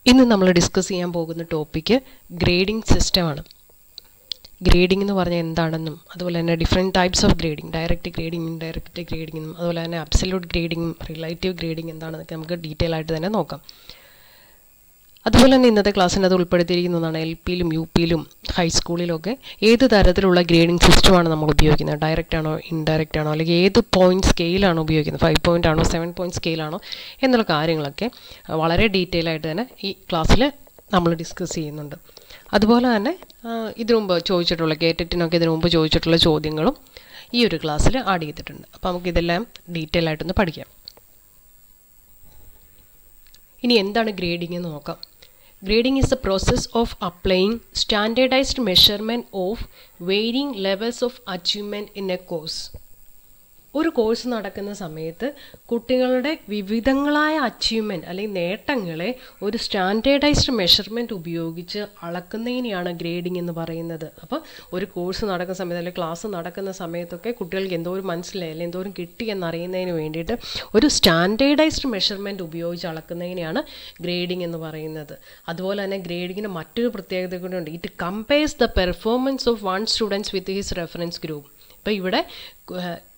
ഇന്ന് നമ്മൾ ഡിസ്കസ് ചെയ്യാൻ പോകുന്ന ടോപ്പിക്ക് ഗ്രേഡിംഗ് സിസ്റ്റമാണ്. ഗ്രേഡിംഗ് എന്ന് പറഞ്ഞാൽ എന്താണെന്നും അതുപോലെ തന്നെ different types of grading, direct grading, indirect ഗ്രേഡിംഗും അതുപോലെ തന്നെ അബ്സല്യൂട്ട് ഗ്രേഡിംഗും റിലേറ്റീവ് ഗ്രേഡിംഗ് എന്താണെന്നൊക്കെ നമുക്ക് ഡീറ്റെയിൽ ആയിട്ട് തന്നെ നോക്കാം. അതുപോലെ തന്നെ ഇന്നത്തെ ക്ലാസ്സിന് അത് ഉൾപ്പെടുത്തിയിരിക്കുന്നതാണ് LP-യിലും UP-യിലും ഹൈസ്കൂളിലൊക്കെ ഏത് തരത്തിലുള്ള ഗ്രേഡിംഗ് സിസ്റ്റമാണ് നമ്മൾ ഉപയോഗിക്കുന്നത്, ഡയറക്റ്റ് ആണോ ഇൻഡയറക്റ്റ് ആണോ അല്ലെങ്കിൽ ഏത് പോയിൻറ്റ് സ്കെയിലാണോ ഉപയോഗിക്കുന്നത്, 5 പോയിൻ്റ് ആണോ 7 പോയിൻറ്റ് സ്കെയിലാണോ എന്നുള്ള കാര്യങ്ങളൊക്കെ വളരെ ഡീറ്റെയിൽ ആയിട്ട് തന്നെ ഈ ക്ലാസ്സിൽ നമ്മൾ ഡിസ്കസ് ചെയ്യുന്നുണ്ട്. അതുപോലെ തന്നെ ഇതിനു മുമ്പ് ചോദിച്ചിട്ടുള്ള കേറ്ററ്റിനൊക്കെ ഇതിനു മുമ്പ് ചോദിച്ചിട്ടുള്ള ചോദ്യങ്ങളും ഈ ഒരു ക്ലാസ്സിൽ ആഡ് ചെയ്തിട്ടുണ്ട്. അപ്പോൾ നമുക്കിതെല്ലാം ഡീറ്റെയിൽ ആയിട്ടൊന്ന് പഠിക്കാം. ഇനി എന്താണ് ഗ്രേഡിംഗ് എന്ന് നോക്കാം. Grading is the process of applying standardized measurement of varying levels of achievement in a course. ഒരു കോഴ്സ് നടക്കുന്ന സമയത്ത് കുട്ടികളുടെ വിവിധങ്ങളായ അച്ചീവ്മെൻറ്റ് അല്ലെങ്കിൽ നേട്ടങ്ങളെ ഒരു സ്റ്റാൻഡേർഡൈസ്ഡ് മെഷർമെൻറ്റ് ഉപയോഗിച്ച് അളക്കുന്നതിനെയാണ് ഗ്രേഡിംഗ് എന്ന് പറയുന്നത്. അപ്പോൾ ഒരു കോഴ്സ് നടക്കുന്ന സമയത്ത് അല്ലെങ്കിൽ ക്ലാസ് നടക്കുന്ന സമയത്തൊക്കെ കുട്ടികൾക്ക് എന്തോരം മനസ്സിലായി അല്ലെങ്കിൽ എന്തോരം കിട്ടി എന്നറിയുന്നതിന് വേണ്ടിയിട്ട് ഒരു സ്റ്റാൻഡേർഡൈസ്ഡ് മെഷർമെൻറ്റ് ഉപയോഗിച്ച് അളക്കുന്നതിനെയാണ് ഗ്രേഡിംഗ് എന്ന് പറയുന്നത്. അതുപോലെ തന്നെ ഗ്രേഡിങ്ങിന് മറ്റൊരു പ്രത്യേകത കൂടിയുണ്ട്. It compares the performance of one students with his reference group. അപ്പോൾ ഇവിടെ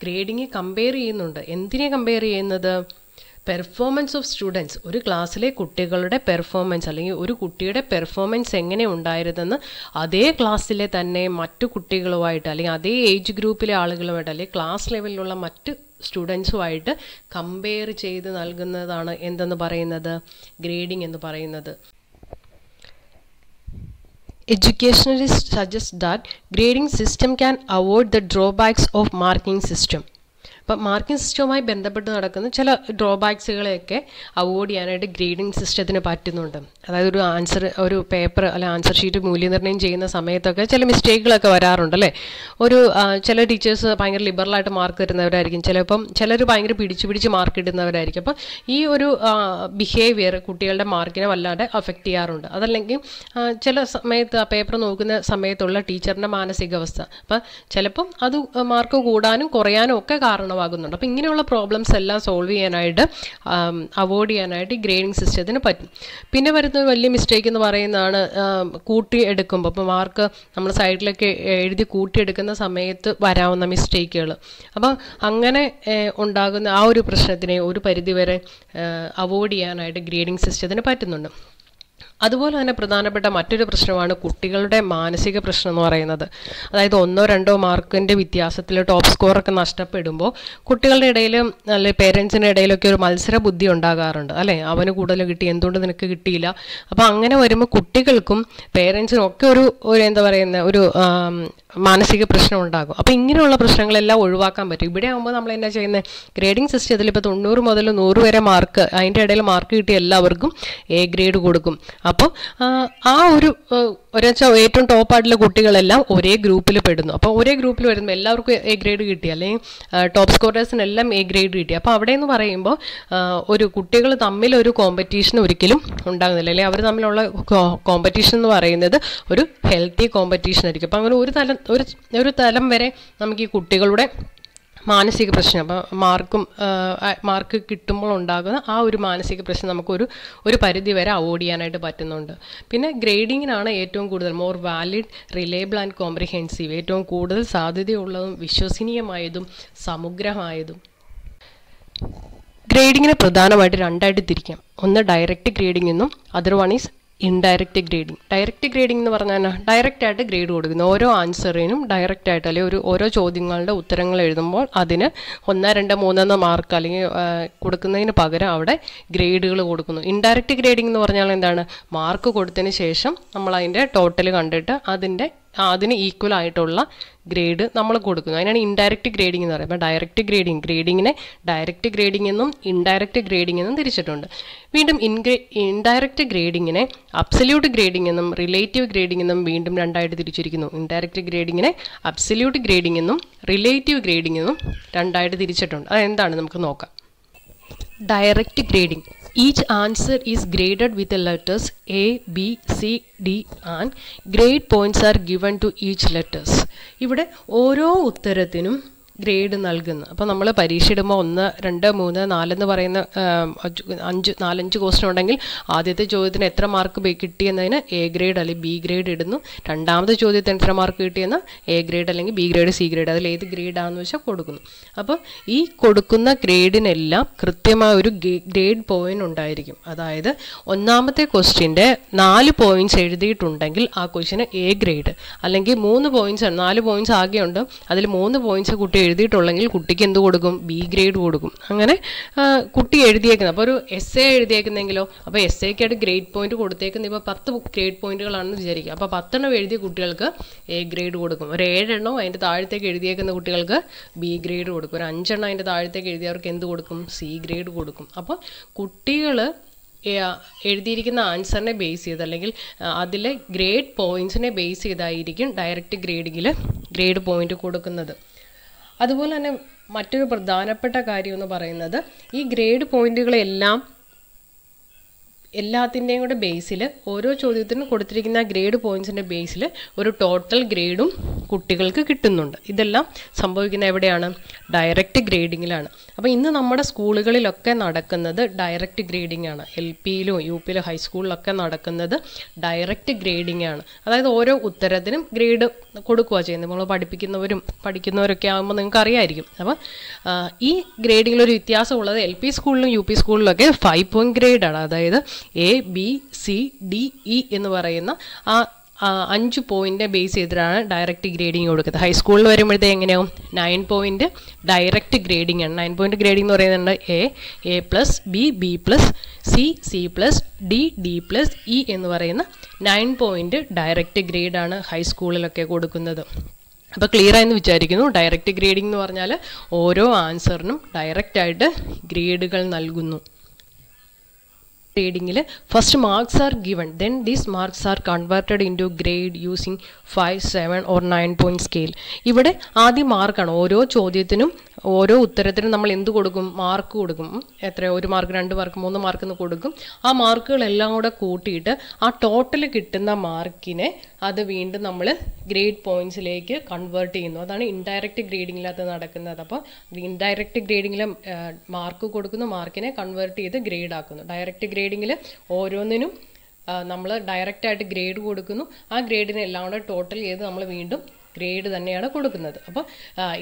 ഗ്രേഡിങ് കമ്പയർ ചെയ്യുന്നുണ്ട്. എന്തിനെ കമ്പയർ ചെയ്യുന്നത്? പെർഫോമൻസ് ഓഫ് സ്റ്റുഡൻസ്, ഒരു ക്ലാസ്സിലെ കുട്ടികളുടെ പെർഫോമൻസ് അല്ലെങ്കിൽ ഒരു കുട്ടിയുടെ പെർഫോമൻസ് എങ്ങനെ ഉണ്ടായിരുന്നെന്ന് അതേ ക്ലാസ്സിലെ തന്നെ മറ്റു കുട്ടികളുമായിട്ട് അല്ലെങ്കിൽ അതേ ഏജ് ഗ്രൂപ്പിലെ ആളുകളുമായിട്ട് അല്ലെങ്കിൽ ക്ലാസ് ലെവലിലുള്ള മറ്റ് സ്റ്റുഡൻസുമായിട്ട് കമ്പയർ ചെയ്ത് നൽകുന്നതാണ് എന്തെന്ന് പറയുന്നത്, ഗ്രേഡിംഗ് എന്ന് പറയുന്നത്. Educationalists suggest that grading system can avoid the drawbacks of marking system. അപ്പം മാർക്കിംഗ് സിസ്റ്റവുമായി ബന്ധപ്പെട്ട് നടക്കുന്ന ചില ഡ്രോബാക്സുകളെയൊക്കെ അവോയ്ഡ് ചെയ്യാനായിട്ട് ഗ്രേഡിംഗ് സിസ്റ്റത്തിന് പറ്റുന്നുണ്ട്. അതായത് ഒരു പേപ്പർ അല്ലെ ആൻസർ ഷീറ്റ് മൂല്യനിർണ്ണയം ചെയ്യുന്ന സമയത്തൊക്കെ ചില മിസ്റ്റേക്കുകളൊക്കെ വരാറുണ്ട് അല്ലേ. ചില ടീച്ചേഴ്സ് ഭയങ്കര ലിബറലായിട്ട് മാർക്ക് തരുന്നവരായിരിക്കും, ചിലർ ഭയങ്കര പിടിച്ച് മാർക്ക് ഇടുന്നവരായിരിക്കും. അപ്പം ഈ ഒരു ബിഹേവിയർ കുട്ടികളുടെ മാർക്കിനെ വല്ലാതെ അഫക്റ്റ് ചെയ്യാറുണ്ട്. അതല്ലെങ്കിൽ ചില സമയത്ത് ആ പേപ്പർ നോക്കുന്ന സമയത്തുള്ള ടീച്ചറിൻ്റെ മാനസികാവസ്ഥ, അപ്പം ചിലപ്പം അത് മാർക്ക് കൂടാനും കുറയാനും ഒക്കെ കാരണമാകുന്നുണ്ട്. അപ്പം ഇങ്ങനെയുള്ള പ്രോബ്ലംസ് എല്ലാം സോൾവ് ചെയ്യാനായിട്ട് അവോയ്ഡ് ചെയ്യാനായിട്ട് ഈ ഗ്രേഡിംഗ് സിസ്റ്റത്തിന് പറ്റും. പിന്നെ വരുന്ന ഒരു വലിയ മിസ്റ്റേക്ക് എന്ന് പറയുന്നതാണ് കൂട്ടിയെടുക്കുമ്പോൾ, അപ്പോൾ മാർക്ക് നമ്മൾ സൈഡിലൊക്കെ എഴുതി കൂട്ടിയെടുക്കുന്ന സമയത്ത് വരാവുന്ന മിസ്റ്റേക്കുകൾ. അപ്പം അങ്ങനെ ഉണ്ടാകുന്ന ആ ഒരു പ്രശ്നത്തിനെ ഒരു പരിധിവരെ അവോയ്ഡ് ചെയ്യാനായിട്ട് ഗ്രേഡിംഗ് സിസ്റ്റത്തിന് പറ്റുന്നുണ്ട്. അതുപോലെ തന്നെ പ്രധാനപ്പെട്ട മറ്റൊരു പ്രശ്നമാണ് കുട്ടികളുടെ മാനസിക പ്രശ്നം എന്ന് പറയുന്നത്. അതായത് 1-2 മാർക്കിൻ്റെ വ്യത്യാസത്തിൽ ടോപ്പ് സ്കോറൊക്കെ നഷ്ടപ്പെടുമ്പോൾ കുട്ടികളുടെ ഇടയിലും അല്ലെ പേരൻസിൻ്റെ ഇടയിലൊക്കെ ഒരു മത്സര ബുദ്ധി ഉണ്ടാകാറുണ്ട് അല്ലേ. അവന് കൂടുതൽ കിട്ടി, എന്തുകൊണ്ട് നിനക്ക് കിട്ടിയില്ല. അപ്പോൾ അങ്ങനെ വരുമ്പോൾ കുട്ടികൾക്കും പേരൻസിനും ഒക്കെ ഒരു എന്താ പറയുന്ന ഒരു മാനസിക പ്രശ്നം ഉണ്ടാകും. അപ്പോൾ ഇങ്ങനെയുള്ള പ്രശ്നങ്ങളെല്ലാം ഒഴിവാക്കാൻ പറ്റും. ഇവിടെ ആകുമ്പോൾ നമ്മൾ എന്താ ചെയ്യുന്നത്, ഗ്രേഡിംഗ് സിസ്റ്റത്തിൽ ഇപ്പോൾ 90 മുതൽ 100 വരെ മാർക്ക്, അതിൻ്റെ ഇടയിൽ മാർക്ക് കിട്ടിയ എല്ലാവർക്കും A ഗ്രേഡ് കൊടുക്കും. അപ്പോൾ ആ ഏറ്റവും ടോപ്പായിട്ടുള്ള കുട്ടികളെല്ലാം ഒരേ ഗ്രൂപ്പിൽ പെടുന്നു. അപ്പോൾ ഒരേ ഗ്രൂപ്പിൽ വരുമ്പോൾ എല്ലാവർക്കും A ഗ്രേഡ് കിട്ടി, അല്ലെങ്കിൽ ടോപ്പ് സ്കോറേഴ്സിനെല്ലാം A ഗ്രേഡ് കിട്ടി. അപ്പോൾ അവിടെ എന്ന് പറയുമ്പോൾ ഒരു കുട്ടികൾ തമ്മിലൊരു കോമ്പറ്റീഷൻ ഒരിക്കലും ഉണ്ടാകുന്നില്ല, അല്ലെങ്കിൽ അവർ തമ്മിലുള്ള കോമ്പറ്റീഷൻ എന്ന് പറയുന്നത് ഒരു ഹെൽത്തി കോമ്പറ്റീഷൻ ആയിരിക്കും. അപ്പോൾ അങ്ങനെ ഒരു തലം വരെ നമുക്ക് ഈ കുട്ടികളുടെ മാനസിക പ്രശ്നം, അപ്പോൾ മാർക്ക് കിട്ടുമ്പോൾ ഉണ്ടാകുന്ന ആ ഒരു മാനസിക പ്രശ്നം നമുക്കൊരു പരിധി വരെ അവോയ്ഡ് ചെയ്യാനായിട്ട് പറ്റുന്നുണ്ട്. പിന്നെ ഗ്രേഡിങ്ങിനാണ് ഏറ്റവും കൂടുതൽ more valid, reliable and comprehensive, ഏറ്റവും കൂടുതൽ സാധ്യതയുള്ളതും വിശ്വസനീയമായതും സമഗ്രമായതും. ഗ്രേഡിങ്ങിനെ പ്രധാനമായിട്ട് 2ആയിട്ട് തിരിക്കാം. ഒന്ന് ഡയറക്റ്റ് ഗ്രേഡിംഗ് എന്നും other one is indirect grading. Direct grading എന്ന് പറഞ്ഞാൽ ഡയറക്റ്റായിട്ട് ഗ്രേഡ് കൊടുക്കുന്നു. ഓരോ ആൻസറിനും ഡയറക്റ്റായിട്ട് അല്ലെങ്കിൽ ഓരോ ചോദ്യങ്ങളുടെ ഉത്തരങ്ങൾ എഴുതുമ്പോൾ അതിന് 1, 2, 3 മാർക്ക് അല്ലെങ്കിൽ കൊടുക്കുന്നതിന് പകരം അവിടെ ഗ്രേഡുകൾ കൊടുക്കുന്നു. ഇൻഡയറക്റ്റ് ഗ്രേഡിംഗ് എന്ന് പറഞ്ഞാൽ എന്താണ്, മാർക്ക് കൊടുത്തതിന് ശേഷം നമ്മൾ അതിൻ്റെ ടോട്ടൽ കണ്ടിട്ട് അതിന് ഈക്വൽ ആയിട്ടുള്ള ഗ്രേഡ് നമ്മൾ കൊടുക്കുന്നു. അതിനാണ് ഇൻഡയറക്റ്റ് ഗ്രേഡിംഗ് എന്ന് പറയുന്നത്. അപ്പോൾ ഡയറക്റ്റ് ഗ്രേഡിങ്ങിനെ ഡയറക്റ്റ് ഗ്രേഡിംഗ് എന്നും ഇൻഡയറക്റ്റ് ഗ്രേഡിംഗ് എന്നും തിരിച്ചിട്ടുണ്ട്. വീണ്ടും ഇൻഡയറക്റ്റ് ഗ്രേഡിങ്ങിനെ അബ്സല്യൂട്ട് ഗ്രേഡിംഗ് എന്നും റിലേറ്റീവ് ഗ്രേഡിംഗ് എന്നും വീണ്ടും 2ആയിട്ട് തിരിച്ചിരിക്കുന്നു. ഇൻഡയറക്റ്റ് ഗ്രേഡിങ്ങിനെ അബ്സല്യൂട്ട് ഗ്രേഡിംഗ് എന്നും റിലേറ്റീവ് ഗ്രേഡിംഗ് എന്നും 2ആയിട്ട് തിരിച്ചിട്ടുണ്ട്. അതെന്താണ് നമുക്ക് നോക്കാം. Direct grading. Each answer is graded with the letters A, B, C, D and grade points are given to each letters. ഇവിടെ ഓരോ ഉത്തരത്തിനും ഗ്രേഡ് നൽകുന്നത്. അപ്പോൾ നമ്മൾ പരീക്ഷ ഇടുമ്പോൾ 1, 2, 3, 4 എന്ന് പറയുന്ന 4-5 ക്വസ്റ്റ്യൻ ഉണ്ടെങ്കിൽ ആദ്യത്തെ ചോദ്യത്തിന് എത്ര മാർക്ക് കിട്ടിയെന്നതിന് എ ഗ്രേഡ് അല്ലെങ്കിൽ ബി ഗ്രേഡ് ഇടുന്നു. രണ്ടാമത്തെ ചോദ്യത്തിന് എത്ര മാർക്ക് കിട്ടിയെന്ന് എ ഗ്രേഡ് അല്ലെങ്കിൽ ബി ഗ്രേഡ് സി ഗ്രേഡ് അതിൽ ഏത് ഗ്രേഡാണെന്ന് വെച്ചാൽ കൊടുക്കുന്നു. അപ്പോൾ ഈ കൊടുക്കുന്ന ഗ്രേഡിനെല്ലാം കൃത്യമായ ഒരു ഗ്രേഡ് പോയിന്റ് ഉണ്ടായിരിക്കും. അതായത് ഒന്നാമത്തെ ക്വസ്റ്റ്യൻ്റെ 4 പോയിന്റ്സ് എഴുതിയിട്ടുണ്ടെങ്കിൽ ആ ക്വസ്റ്റ്യന് എ ഗ്രേഡ്, അല്ലെങ്കിൽ 3 പോയിന്റ്സ് 4 പോയിന്റ്സ് ആകെയുണ്ട് അതിൽ 3 പോയിന്റ്സ് കുട്ടി എഴുതിയിട്ടുള്ളെങ്കിൽ കുട്ടിക്ക് എന്ത് കൊടുക്കും? ബി ഗ്രേഡ് കൊടുക്കും. അങ്ങനെ കുട്ടി എഴുതിയേക്കുന്നത്, അപ്പോൾ ഒരു എസ് എ എഴുതിയേക്കുന്നെങ്കിലോ, അപ്പോൾ എസ് എക്കായിട്ട് ഗ്രേഡ് പോയിന്റ് കൊടുത്തേക്കുന്നത് ഇപ്പോൾ 10 ഗ്രേഡ് പോയിന്റുകളാണെന്ന് വിചാരിക്കുക. അപ്പോൾ 10 എണ്ണം എഴുതിയ കുട്ടികൾക്ക് എ ഗ്രേഡ് കൊടുക്കും. ഒരു 7 എണ്ണം അതിൻ്റെ താഴത്തേക്ക് എഴുതിയേക്കുന്ന കുട്ടികൾക്ക് ബി ഗ്രേഡ് കൊടുക്കും. ഒരു 5 എണ്ണം അതിൻ്റെ താഴത്തേക്ക് എഴുതിയവർക്ക് എന്ത് കൊടുക്കും? സി ഗ്രേഡ് കൊടുക്കും. അപ്പോൾ കുട്ടികൾ എഴുതിയിരിക്കുന്ന ആൻസറിനെ ബേസ് ചെയ്ത് അല്ലെങ്കിൽ അതിലെ ഗ്രേഡ് പോയിന്റ്സിനെ ബേസ് ചെയ്തായിരിക്കും ഡയറക്റ്റ് ഗ്രേഡിങ്ങിൽ ഗ്രേഡ് പോയിന്റ് കൊടുക്കുന്നത്. അതുപോലെ തന്നെ മറ്റൊരു പ്രധാനപ്പെട്ട കാര്യം എന്ന് പറയുന്നത് ഈ ഗ്രേഡ് പോയിന്റുകളെല്ലാം എല്ലാത്തിൻ്റെയും കൂടെ ബേസിൽ ഓരോ ചോദ്യത്തിനും കൊടുത്തിരിക്കുന്ന ഗ്രേഡ് പോയിന്റ്സിൻ്റെ ബേസിൽ ഒരു ടോട്ടൽ ഗ്രേഡും കുട്ടികൾക്ക് കിട്ടുന്നുണ്ട്. ഇതെല്ലാം സംഭവിക്കുന്ന എവിടെയാണ്? ഡയറക്റ്റ് ഗ്രേഡിങ്ങിലാണ്. അപ്പോൾ ഇന്ന് നമ്മുടെ സ്കൂളുകളിലൊക്കെ നടക്കുന്നത് ഡയറക്റ്റ് ഗ്രേഡിംഗ് ആണ്. LP-യിലും UP-യിലും ഹൈസ്കൂളിലൊക്കെ നടക്കുന്നത് ഡയറക്റ്റ് ഗ്രേഡിംഗ് ആണ്. അതായത് ഓരോ ഉത്തരത്തിനും ഗ്രേഡ് കൊടുക്കുക ചെയ്യുന്നത്. നമ്മൾ പഠിക്കുന്നവരൊക്കെ ആകുമ്പോൾ നിങ്ങൾക്ക് അറിയാമായിരിക്കും. അപ്പോൾ ഈ ഗ്രേഡിങ്ങിലൊരു വ്യത്യാസമുള്ളത് LP സ്കൂളിലും UP സ്കൂളിലൊക്കെ 5 പോയിന്റ് ഗ്രേഡാണ്. അതായത് ABCDE എന്ന് പറയുന്ന ആ 5 പോയിന്റ് ബേസ് ചെയ്തിട്ടാണ് ഡയറക്റ്റ് ഗ്രേഡിങ് കൊടുക്കുന്നത്. ഹൈസ്കൂളിൽ വരുമ്പോഴത്തേക്ക് എങ്ങനെയാവും? 9 പോയിന്റ് ഡയറക്റ്റ് ഗ്രേഡിംഗ് ആണ്. 9 പോയിന്റ് ഗ്രേഡിംഗ് എന്ന് പറയുന്നുണ്ട് A+B, B+C, C+D, D+E എന്ന് പറയുന്ന 9 പോയിന്റ് ഡയറക്റ്റ് ഗ്രേഡാണ് ഹൈസ്കൂളിലൊക്കെ കൊടുക്കുന്നത്. അപ്പോൾ ക്ലിയർ ആയെന്ന് വിചാരിക്കുന്നു. ഡയറക്റ്റ് ഗ്രേഡിംഗ് എന്ന് പറഞ്ഞാൽ ഓരോ ആൻസറിനും ഡയറക്റ്റായിട്ട് ഗ്രേഡുകൾ നൽകുന്നു. Grading first marks are given, then these marks are converted into grade using 5, 7 or 9 point scale. ഇവിടെ ആദ്യം മാർക്കാണ്. ഓരോ ചോദ്യത്തിനും ഓരോ ഉത്തരത്തിനും നമ്മൾ എന്ത് കൊടുക്കും? മാർക്ക് കൊടുക്കും. എത്ര? 1 മാർക്ക്, 2 മാർക്ക്, 3 മാർക്ക് എന്ന് കൊടുക്കും. ആ മാർക്കുകളെല്ലാം കൂടെ കൂട്ടിയിട്ട് ആ ടോട്ടൽ കിട്ടുന്ന മാർക്കിനെ അത് വീണ്ടും നമ്മൾ ഗ്രേഡ് പോയിന്റ്സിലേക്ക് കൺവേർട്ട് ചെയ്യുന്നു. അതാണ് ഇൻഡയറക്റ്റ് ഗ്രേഡിങ്ങിനകത്ത് നടക്കുന്നത്. അപ്പോൾ ഇൻഡയറക്റ്റ് ഗ്രേഡിങ്ങിൽ മാർക്ക് കൊടുക്കുന്നു, മാർക്കിനെ കൺവേർട്ട് ചെയ്ത് ഗ്രേഡ് ആക്കുന്നു. ഡയറക്റ്റ് ഗ്രേഡിങ്ങിൽ ഓരോന്നിനും നമ്മൾ ഡയറക്റ്റായിട്ട് ഗ്രേഡ് കൊടുക്കുന്നു. ആ ഗ്രേഡിനെ എല്ലാം കൂടെ ടോട്ടൽ ചെയ്ത് നമ്മൾ വീണ്ടും ഗ്രേഡ് തന്നെയാണ് കൊടുക്കുന്നത്. അപ്പോൾ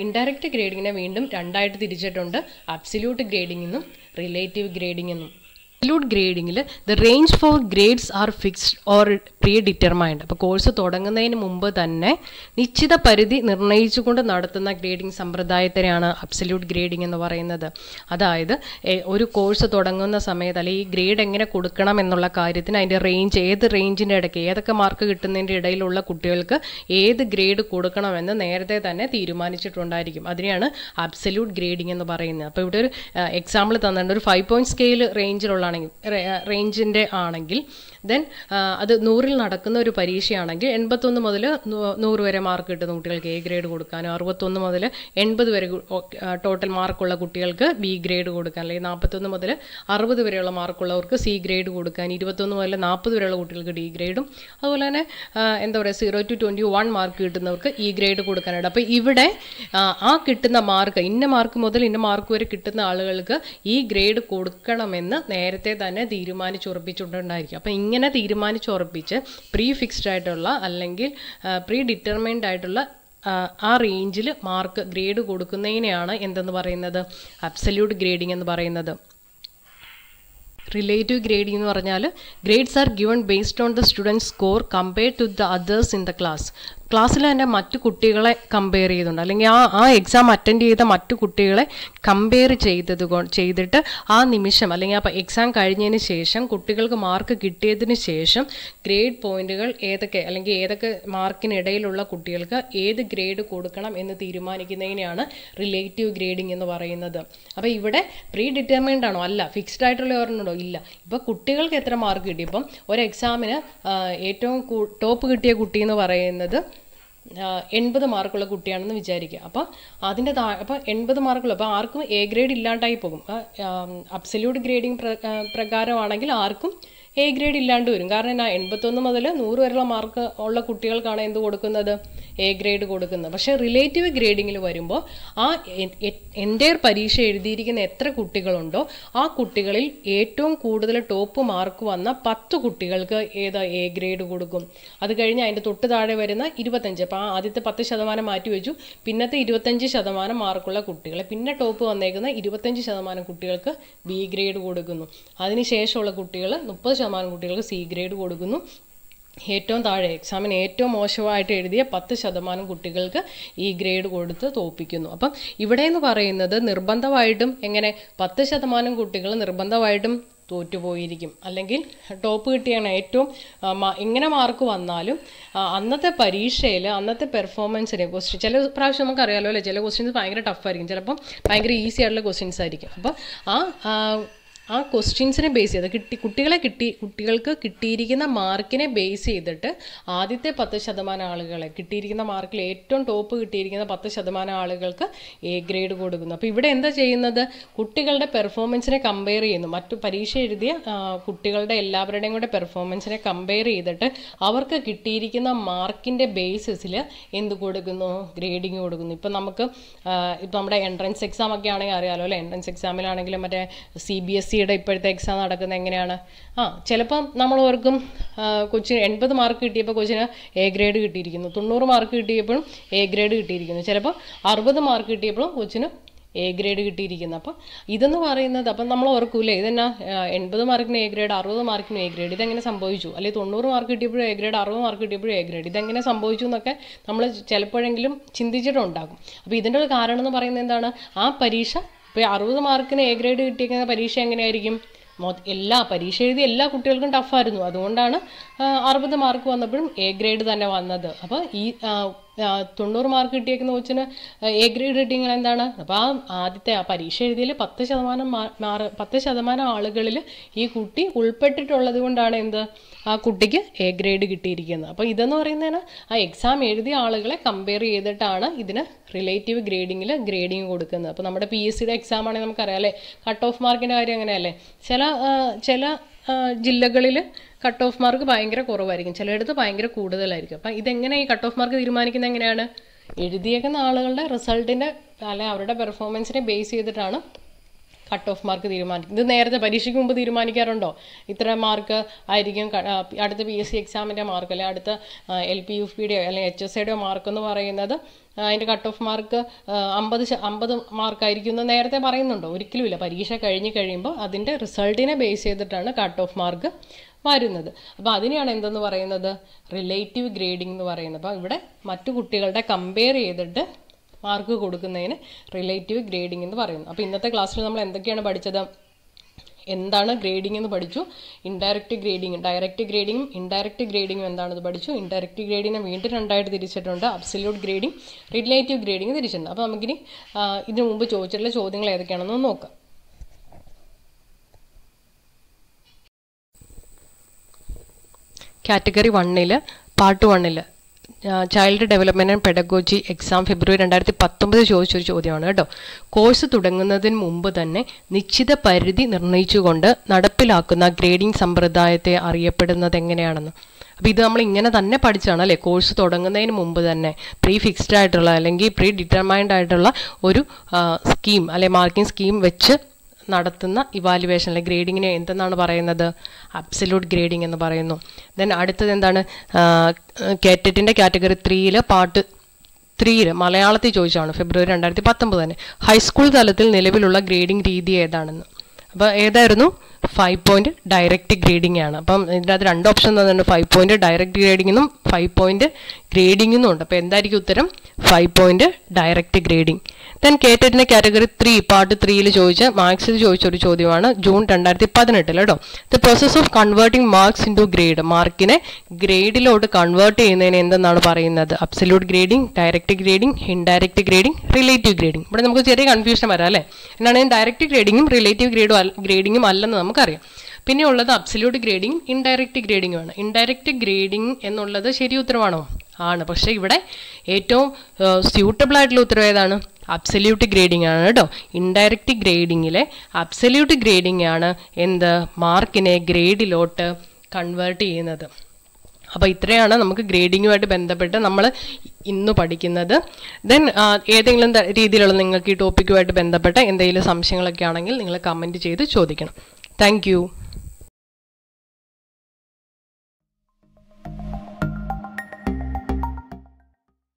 ഇൻഡയറക്റ്റ് ഗ്രേഡിങ്ങിനെ വീണ്ടും 2ആയിട്ട് തിരിച്ചിട്ടുണ്ട്. അബ്സല്യൂട്ട് ഗ്രേഡിംഗ് എന്നും റിലേറ്റീവ് ഗ്രേഡിംഗ് എന്നും. അബ്സല്യൂട്ട് ഗ്രേഡിങ്ങിൽ the range for grades are fixed or predetermined. അപ്പോൾ കോഴ്സ് തുടങ്ങുന്നതിന് മുമ്പ് തന്നെ നിശ്ചിത പരിധി നിർണ്ണയിച്ചുകൊണ്ട് നടത്തുന്ന ഗ്രേഡിംഗ് സമ്പ്രദായത്തിനെയാണ് അബ്സല്യൂട്ട് ഗ്രേഡിംഗ് എന്ന് പറയുന്നത്. അതായത് ഒരു കോഴ്സ് തുടങ്ങുന്ന സമയത്ത് അല്ലെങ്കിൽ ഈ ഗ്രേഡ് എങ്ങനെ കൊടുക്കണം എന്നുള്ള കാര്യത്തിന് അതിൻ്റെ റേഞ്ച്, ഏത് റേഞ്ചിൻ്റെ ഇടയ്ക്ക് ഏതൊക്കെ മാർക്ക് കിട്ടുന്നതിൻ്റെ ഇടയിലുള്ള കുട്ടികൾക്ക് ഏത് ഗ്രേഡ് കൊടുക്കണമെന്ന് നേരത്തെ തന്നെ തീരുമാനിച്ചിട്ടുണ്ടായിരിക്കും. അതിനെയാണ് അബ്സല്യൂട്ട് ഗ്രേഡിംഗ് എന്ന് പറയുന്നത്. അപ്പോൾ ഇവിടെ ഒരു എക്സാമ്പിൾ തന്നിട്ടുണ്ട്. ഒരു 5 പോയിന്റ് സ്കെയിൽ റേഞ്ചിൻ്റെ ആണെങ്കിൽ ദെൻ അത് 100-ൽ നടക്കുന്ന ഒരു പരീക്ഷയാണെങ്കിൽ 81 മുതൽ 100 വരെ മാർക്ക് കിട്ടുന്ന കുട്ടികൾക്ക് എ ഗ്രേഡ് കൊടുക്കാനും 61 മുതൽ 80 വരെ ടോട്ടൽ മാർക്കുള്ള കുട്ടികൾക്ക് ബി ഗ്രേഡ് കൊടുക്കാൻ, അല്ലെങ്കിൽ 41 മുതൽ 60 വരെയുള്ള മാർക്കുള്ളവർക്ക് സി ഗ്രേഡ് കൊടുക്കാൻ, 21 മുതൽ 40 വരെയുള്ള കുട്ടികൾക്ക് ഡി ഗ്രേഡും, അതുപോലെ തന്നെ 0 to 21 മാർക്ക് കിട്ടുന്നവർക്ക് ഇ ഗ്രേഡ് കൊടുക്കാനായിട്ട്. അപ്പോൾ ഇവിടെ ആ കിട്ടുന്ന മാർക്ക്, ഇന്ന മാർക്ക് മുതൽ ഇന്ന മാർക്ക് വരെ കിട്ടുന്ന ആളുകൾക്ക് ഈ ഗ്രേഡ് കൊടുക്കണമെന്ന് നേരത്തെ തന്നെ തീരുമാനിച്ചുറപ്പിച്ചിട്ടുണ്ടായിരിക്കും. അപ്പോൾ ഇങ്ങനെ തീരുമാനിച്ചുറപ്പിച്ച് പ്രീ ഫിക്സ്ഡ് ആയിട്ടുള്ള അല്ലെങ്കിൽ പ്രീ ഡിറ്റർമൈൻഡ് ആയിട്ടുള്ള ആ റേഞ്ചിൽ മാർക്ക് ഗ്രേഡ് കൊടുക്കുന്നതിനെയാണ് എന്തെന്ന് പറയുന്നത്? അബ്സല്യൂട്ട് ഗ്രേഡിംഗ് എന്ന് പറയുന്നത്. റിലേറ്റീവ് ഗ്രേഡിംഗ് എന്ന് പറഞ്ഞാൽ grades are given based on the student score compared to the others in the class. ക്ലാസ്സിൽ തന്നെ മറ്റു കുട്ടികളെ കമ്പയർ ചെയ്തുകൊണ്ട് അല്ലെങ്കിൽ ആ എക്സാം അറ്റൻഡ് ചെയ്ത മറ്റു കുട്ടികളെ കമ്പയർ ചെയ്തിട്ട് ആ നിമിഷം അല്ലെങ്കിൽ ആ എക്സാം കഴിഞ്ഞതിന് ശേഷം കുട്ടികൾക്ക് മാർക്ക് കിട്ടിയതിന് ശേഷം ഗ്രേഡ് പോയിന്റുകൾ ഏതൊക്കെ മാർക്കിനിടയിലുള്ള കുട്ടികൾക്ക് ഏത് ഗ്രേഡ് കൊടുക്കണം എന്ന് തീരുമാനിക്കുന്നതിനെയാണ് റിലേറ്റീവ് ഗ്രേഡിംഗ് എന്ന് പറയുന്നത്. അപ്പോൾ ഇവിടെ പ്രീ ഡിറ്റർമൈൻഡ് ആണോ? അല്ല. ഫിക്സ്ഡ് ആയിട്ടുള്ള ഓർമ്മയുണ്ടോ? ഇല്ല. ഇപ്പോൾ കുട്ടികൾക്ക് എത്ര മാർക്ക് കിട്ടി? ഇപ്പം ഒരു എക്സാമിന് ഏറ്റവും ടോപ്പ് കിട്ടിയ കുട്ടി എന്ന് പറയുന്നത് 80 മാർക്കുള്ള കുട്ടിയാണെന്ന് വിചാരിക്കുക. അപ്പോൾ അതിൻ്റെ അപ്പോൾ 80 മാർക്കുള്ള, അപ്പോൾ ആർക്കും എ ഗ്രേഡ് ഇല്ലാണ്ടായി പോകും. അബ്സല്യൂട്ട് ഗ്രേഡിംഗ് പ്രകാരമാണെങ്കിൽ ആർക്കും എ ഗ്രേഡ് ഇല്ലാണ്ട് വരും. കാരണം എന്നാ 81 മുതൽ 100 വരെയുള്ള മാർക്ക് ഉള്ള കുട്ടികൾക്കാണ് എന്ത് കൊടുക്കുന്നത്, എ ഗ്രേഡ് കൊടുക്കുന്നത്. പക്ഷേ റിലേറ്റീവ് ഗ്രേഡിങ്ങിൽ വരുമ്പോൾ ആ എൻ്റയർ പരീക്ഷ എഴുതിയിരിക്കുന്ന എത്ര കുട്ടികളുണ്ടോ ആ കുട്ടികളിൽ ഏറ്റവും കൂടുതൽ ടോപ്പ് മാർക്ക് വന്ന 10 കുട്ടികൾക്ക് ഏതാ എ ഗ്രേഡ് കൊടുക്കും. അത് കഴിഞ്ഞ് അതിൻ്റെ തൊട്ട് താഴെ വരുന്ന 25, അപ്പോൾ ആ ആദ്യത്തെ 10% മാറ്റി വെച്ചു, പിന്നത്തെ 25% മാർക്കുള്ള കുട്ടികളെ, പിന്നെ ടോപ്പ് വന്നേക്കുന്ന 25% കുട്ടികൾക്ക് ബി ഗ്രേഡ് കൊടുക്കുന്നു. അതിനുശേഷമുള്ള കുട്ടികൾ 30% കുട്ടികൾക്ക് സി ഗ്രേഡ് കൊടുക്കുന്നു. ഏറ്റവും താഴെ എക്സാമിന് ഏറ്റവും മോശമായിട്ട് എഴുതിയ 10% കുട്ടികൾക്ക് ഈ ഗ്രേഡ് കൊടുത്ത് തോൽപ്പിക്കുന്നു. അപ്പം ഇവിടെ എന്ന് പറയുന്നത് നിർബന്ധമായിട്ടും എങ്ങനെ 10% കുട്ടികൾ നിർബന്ധമായിട്ടും തോറ്റുപോയിരിക്കും, അല്ലെങ്കിൽ ടോപ്പ് കിട്ടിയാണ് ഏറ്റവും എങ്ങനെ മാർക്ക് വന്നാലും അന്നത്തെ പരീക്ഷയിൽ അന്നത്തെ പെർഫോമൻസിനെ ക്വസ്റ്റ്യൻ ചില പ്രാവശ്യം നമുക്കറിയാമല്ലോ അല്ലേ, ചില ക്വസ്റ്റ്യൻസ് ഭയങ്കര ടഫായിരിക്കും, ചിലപ്പം ഭയങ്കര ഈസി ആയിട്ടുള്ള ക്വസ്റ്റ്യൻസ് ആയിരിക്കും. അപ്പം ആ ക്വസ്റ്റ്യൻസിനെ ബേസ് ചെയ്ത് കുട്ടികൾക്ക് കിട്ടിയിരിക്കുന്ന മാർക്കിനെ ബേസ് ചെയ്തിട്ട് ആദ്യത്തെ 10% ആളുകളെ കിട്ടിയിരിക്കുന്ന മാർക്കിൽ ഏറ്റവും ടോപ്പ് കിട്ടിയിരിക്കുന്ന 10% ആളുകൾക്ക് എ ഗ്രേഡ് കൊടുക്കുന്നു. അപ്പോൾ ഇവിടെ എന്താ ചെയ്യുന്നത്, കുട്ടികളുടെ പെർഫോമൻസിനെ കമ്പയർ ചെയ്യുന്നു, മറ്റു പരീക്ഷ എഴുതിയ കുട്ടികളുടെ എല്ലാവരുടെയും കൂടെ പെർഫോമൻസിനെ കമ്പയർ ചെയ്തിട്ട് അവർക്ക് കിട്ടിയിരിക്കുന്ന മാർക്കിൻ്റെ ബേസിസിൽ എന്ത് കൊടുക്കുന്നു, ഗ്രേഡിങ് കൊടുക്കുന്നു. ഇപ്പം നമ്മുടെ എൻട്രൻസ് എക്സാം ഒക്കെ ആണെങ്കിൽ അറിയാമല്ലോ അല്ലേ, എൻട്രൻസ് എക്സാമിലാണെങ്കിലും മറ്റേ CBSE ഇപ്പോഴത്തെ എക്സാം നടക്കുന്നത് എങ്ങനെയാണ്, ചിലപ്പം നമ്മൾ ഓർക്കും കൊച്ചിന് 80 മാർക്ക് കിട്ടിയപ്പോൾ കൊച്ചിന് എ ഗ്രേഡ് കിട്ടിയിരിക്കുന്നു, 90 മാർക്ക് കിട്ടിയപ്പോഴും എ ഗ്രേഡ് കിട്ടിയിരിക്കുന്നു, ചിലപ്പോൾ 60 മാർക്ക് കിട്ടിയപ്പോഴും കൊച്ചിന് എ ഗ്രേഡ് കിട്ടിയിരിക്കുന്നു. അപ്പം ഇതെന്ന് പറയുന്നത് അപ്പം നമ്മൾ ഓർക്കൂലേ, ഇതെന്നാ 80 മാർക്കിന് എ ഗ്രേഡ്, 60 മാർക്കിന് എ ഗ്രേഡ്, ഇതെങ്ങനെ സംഭവിച്ചു, അല്ലെങ്കിൽ 90 മാർക്ക് കിട്ടിയപ്പോഴും എ ഗ്രേഡ്, 60 മാർക്ക് കിട്ടിയപ്പോഴും എ ഗ്രേഡ്, ഇതെങ്ങനെ സംഭവിച്ചു എന്നൊക്കെ നമ്മൾ ചിലപ്പോഴെങ്കിലും ചിന്തിച്ചിട്ടുണ്ടാകും. അപ്പോൾ ഇതിൻ്റെ ഒരു കാരണം എന്ന് പറയുന്നത് എന്താണ്, ആ പരീക്ഷ ഇപ്പോൾ 60 മാർക്കിന് എ ഗ്രേഡ് കിട്ടിയിരിക്കുന്ന പരീക്ഷ എങ്ങനെയായിരിക്കും, പരീക്ഷ എഴുതിയ എല്ലാ കുട്ടികൾക്കും ടഫായിരുന്നു, അതുകൊണ്ടാണ് 60 മാർക്ക് വന്നപ്പോഴും എ ഗ്രേഡ് തന്നെ വന്നത്. അപ്പോൾ ഈ 90 മാർക്ക് കിട്ടിയേക്കുന്ന കൊച്ചിന് എ ഗ്രേഡ് കിട്ടിയെങ്കിൽ എന്താണ്, അപ്പോൾ ആദ്യത്തെ പരീക്ഷ എഴുതിയതിൽ 10% ആളുകളിൽ ഈ കുട്ടി ഉൾപ്പെട്ടിട്ടുള്ളത് കൊണ്ടാണ് എന്ത്, ആ കുട്ടിക്ക് എ ഗ്രേഡ് കിട്ടിയിരിക്കുന്നത്. അപ്പോൾ ഇതെന്ന് പറയുന്നതിന് ആ എക്സാം എഴുതിയ ആളുകളെ കമ്പയർ ചെയ്തിട്ടാണ് ഇതിന് റിലേറ്റീവ് ഗ്രേഡിങ് കൊടുക്കുന്നത്. അപ്പോൾ നമ്മുടെ PSCയുടെ എക്സാം ആണെങ്കിൽ നമുക്കറിയാം അല്ലേ, കട്ട് ഓഫ് മാർക്കിൻ്റെ കാര്യം അങ്ങനെയല്ലേ, ചില ജില്ലകളിൽ കട്ട് ഓഫ് മാർക്ക് ഭയങ്കര കുറവായിരിക്കും, ചിലയിടത്ത് ഭയങ്കര കൂടുതലായിരിക്കും. അപ്പം ഇതെങ്ങനെ ഈ കട്ട് ഓഫ് മാർക്ക് തീരുമാനിക്കുന്നത് എങ്ങനെയാണ്, എഴുതിയേക്കുന്ന ആളുകളുടെ റിസൾട്ടിൻ്റെ അല്ലെങ്കിൽ അവരുടെ പെർഫോമൻസിനെ ബേസ് ചെയ്തിട്ടാണ് കട്ട് ഓഫ് മാർക്ക് തീരുമാനിക്കുന്നത്. ഇത് നേരത്തെ പരീക്ഷയ്ക്ക് മുമ്പ് തീരുമാനിക്കാറുണ്ടോ, ഇത്ര മാർക്ക് ആയിരിക്കും അടുത്ത PSC എക്സാമിൻ്റെ മാർക്ക്, അല്ലെങ്കിൽ അടുത്ത LP UPയുടെയോ അല്ലെങ്കിൽ HSCയുടെയോ മാർക്ക് എന്ന് പറയുന്നത്, അതിൻ്റെ കട്ട് ഓഫ് മാർക്ക് 50 മാർക്കായിരിക്കും എന്ന് നേരത്തെ പറയുന്നുണ്ടോ, ഒരിക്കലുമില്ല. പരീക്ഷ കഴിയുമ്പോൾ അതിൻ്റെ റിസൾട്ടിനെ ബേസ് ചെയ്തിട്ടാണ് കട്ട് ഓഫ് മാർക്ക് വരുന്നത്. അപ്പോൾ അതിനെയാണ് എന്തെന്ന് പറയുന്നത്, റിലേറ്റീവ് ഗ്രേഡിംഗ് എന്ന് പറയുന്നത്. അപ്പോൾ ഇവിടെ മറ്റു കുട്ടികളുടെ കമ്പയർ ചെയ്തിട്ട് മാർക്ക് കൊടുക്കുന്നതിന് റിലേറ്റീവ് ഗ്രേഡിംഗ് എന്ന് പറയുന്നു. അപ്പോൾ ഇന്നത്തെ ക്ലാസ്സിൽ നമ്മൾ എന്തൊക്കെയാണ് പഠിച്ചത്, എന്താണ് ഗ്രേഡിംഗ് എന്ന് പഠിച്ചു, ഇൻഡയറക്റ്റ് ഗ്രേഡിംഗ്, ഡയറക്റ്റ് ഗ്രേഡിങ്ങും ഇൻഡയറക്റ്റ് ഗ്രേഡിങ്ങും എന്താണെന്ന് പഠിച്ചു. ഇൻഡയറക്റ്റ് ഗ്രേഡിങ്ങിനെ വീണ്ടും രണ്ടായിട്ട് തിരിച്ചിട്ടുണ്ട്, അബ്സല്യൂട്ട് ഗ്രേഡിംഗ്, റിലേറ്റീവ് ഗ്രേഡിംഗ് തിരിച്ചിട്ടുണ്ട്. അപ്പോൾ നമുക്കിനി ഇതിനു മുമ്പ് ചോദിച്ചിട്ടുള്ള ചോദ്യങ്ങൾ ഏതൊക്കെയാണെന്ന് നോക്കാം. Category 1 part 1 child development and pedagogy exam February 2019 ചോദിച്ചൊരു ചോദ്യമാണ് കേട്ടോ. കോഴ്സ് തുടങ്ങുന്നതിന് മുമ്പ് തന്നെ നിശ്ചിത പരിധി നിർണ്ണയിച്ചുകൊണ്ട് നടപ്പിലാക്കുന്ന ഗ്രേഡിംഗ് സമ്പ്രദായത്തെ അറിയപ്പെടുന്നത് എങ്ങനെയാണെന്ന്. അപ്പോൾ ഇത് നമ്മൾ ഇങ്ങനെ തന്നെ പഠിച്ചാണ് അല്ലേ, കോഴ്സ് തുടങ്ങുന്നതിന് മുമ്പ് തന്നെ പ്രീ ഫിക്സ്ഡ് ആയിട്ടുള്ള അല്ലെങ്കിൽ പ്രീ ഡിറ്റർമൈൻഡ് ആയിട്ടുള്ള ഒരു സ്കീം അല്ലെ മാർക്കിംഗ് സ്കീം വെച്ച് നടത്തുന്ന ഇവാലുവേഷൻ അല്ലെ ഗ്രേഡിങ്ങിനെ എന്തെന്നാണ് പറയുന്നത്, അബ്സല്യൂട്ട് ഗ്രേഡിംഗ് എന്ന് പറയുന്നു. ദെൻ അടുത്തത് എന്താണ്, കേറ്ററ്റിൻ്റെ കാറ്റഗറി 3 പാർട്ട് 3 മലയാളത്തിൽ ചോദിച്ചാണ് ഫെബ്രുവരി 2019 തന്നെ. ഹൈസ്കൂൾ തലത്തിൽ നിലവിലുള്ള ഗ്രേഡിംഗ് രീതി ഏതാണെന്ന്. അപ്പോൾ ഏതായിരുന്നു, 5 പോയിന്റ് ഡയറക്റ്റ് ഗ്രേഡിംഗ് ആണ്. അപ്പം ഇതിൻ്റെ അത് 2 ഓപ്ഷൻ തന്നിട്ടുണ്ട്, 5 പോയിന്റ് ഡയറക്റ്റ് ഗ്രേഡിംഗെന്നും 5 പോയിന്റ് ഗ്രേഡിംഗെന്നും ഉണ്ട്. അപ്പോൾ എന്തായിരിക്കും ഉത്തരം, 5 പോയിന്റ് ഡയറക്റ്റ് ഗ്രേഡിംഗ്. ദെൻ കേറ്ററ്റിൻ്റെ കാറ്റഗറി 3 പാർട്ട് 3 ചോദിച്ച മാർക്സിൽ ചോദിച്ചൊരു ചോദ്യമാണ് ജൂൺ 2018 കേട്ടോ. The process of converting marks into grade, മാർക്കിനെ ഗ്രേഡിലോട്ട് കൺവേർട്ട് ചെയ്യുന്നതിന് എന്തെന്നാണ് പറയുന്നത്, absolute grading, direct grading, indirect grading, relative grading. ഇവിടെ നമുക്ക് ചെറിയ കൺഫ്യൂഷൻ വരാം അല്ലേ, എന്നാണ് ഡയറക്റ്റ് ഗ്രേഡിങ്ങും റിലേറ്റീവ് ഗ്രേഡിങ്ങും അല്ലെന്ന് നമുക്കറിയാം. പിന്നെ ഉള്ളത് അബ്സല്യൂട്ട് ഗ്രേഡിങ്ങും ഇൻഡയറക്റ്റ് ഗ്രേഡിങ്ങും ആണ്. ഇൻഡയറക്റ്റ് ഗ്രേഡിംഗ് എന്നുള്ളത് ശരി ഉത്തരവാണോ, ആണ്. പക്ഷേ ഇവിടെ ഏറ്റവും സ്യൂട്ടബിൾ ആയിട്ടുള്ള ഉത്തരം ഏതാണ്, അബ്സല്യൂട്ട് ഗ്രേഡിംഗ് ആണ് കേട്ടോ. ഇൻഡയറക്റ്റ് ഗ്രേഡിങ്ങിലെ അബ്സല്യൂട്ട് ഗ്രേഡിംഗ് ആണ് എന്ത് മാർക്കിനെ ഗ്രേഡിലോട്ട് കൺവേർട്ട് ചെയ്യുന്നത്. അപ്പോൾ ഇത്രയാണ് നമുക്ക് ഗ്രേഡിങ്ങുമായിട്ട് ബന്ധപ്പെട്ട് നമ്മൾ ഇന്ന് പഠിക്കുന്നത്. ദെൻ ഏതെങ്കിലും രീതിയിലുള്ള നിങ്ങൾക്ക് ഈ ടോപ്പിക്കുമായിട്ട് ബന്ധപ്പെട്ട എന്തെങ്കിലും സംശയങ്ങളൊക്കെ ആണെങ്കിൽ നിങ്ങൾ കമൻറ്റ് ചെയ്ത് ചോദിക്കണം. താങ്ക്